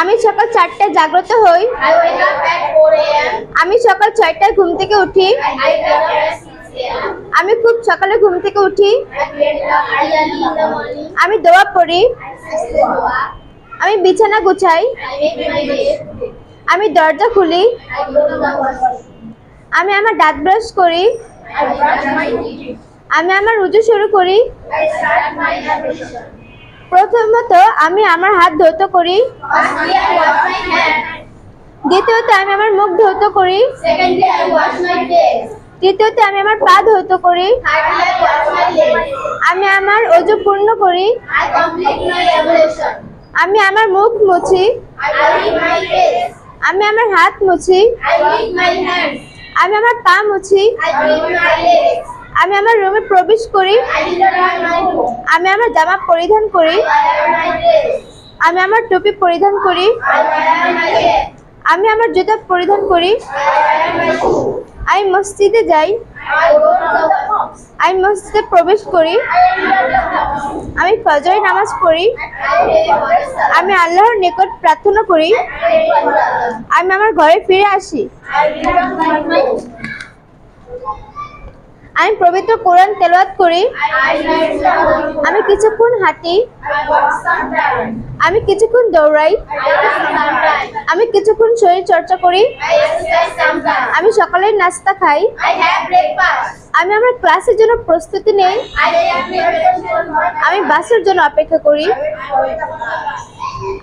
আমি সকাল 4টায় জাগ্রত হই। I wake up at 4 a.m. আমি সকাল 6টায় ঘুম থেকে উঠি। I get up at 6 a.m. আমি খুব সকালে ঘুম থেকে উঠি। I get up early in the morning. আমি দোয়া পড়ি। I say dua. আমি বিছানা গুছাই। I make my bed. আমি দরজা খুলি। I go to the washroom. আমি আমার দাঁত ব্রাশ করি। I brush my teeth. আমি আমার উযু শুরু করি। I start my ablution. প্রথমত আমি আমার হাত ধৌত করি। Firstly, I wash my hands. দ্বিতীয়ত আমি আমার মুখ ধৌত করি। Secondly, I wash my face. তৃতীয়ত আমি আমার পা ধৌত করি। Thirdly, I wash my legs. আমি আমার ওযু পূর্ণ করি। I complete my ablution. আমি আমার মুখ মুছি। I wash my face. আমি আমার হাত মুছি। I wash my hands. আমি আমার পা মুছি। I clean my legs. আমি আমার রুমে প্রবেশ করি। I deodorize my room. আমি আমার জামা পরিধান করি। I wear my dress. আমি আমার টুপি পরিধান করি। I wear my cap. আমি আমার জুতা পরিধান করি। I wear my shoes. আমি মসজিদে যাই। I go to the mosque. আমি মসজিদে প্রবেশ করি। I enter the mosque. আমি ফজরের নামাজ পড়ি। I pray for the salah. আমি আল্লাহর নিকট প্রার্থনা করি। I pray for Allah. আমি আমার ঘরে ফিরে আসি। I return to my room. আমি পবিত্র কোরআন তেলাওয়াত করি। I recite the Quran. আমি কিছুক্ষণ হাঁটি। I walk sometimes. আমি কিছুক্ষণ দৌড়াই। I run sometimes. আমি কিছুক্ষণ শরীর চর্চা করি। I exercise sometimes. আমি সকালের নাস্তা খাই। I have breakfast. আমি আমার ক্লাসের জন্য প্রস্তুতি নেই। I take preparation for my আমি বাসের জন্য অপেক্ষা করি। I wait for the bus.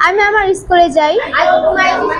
আমি আমার স্কুলে যাই। I go to my school.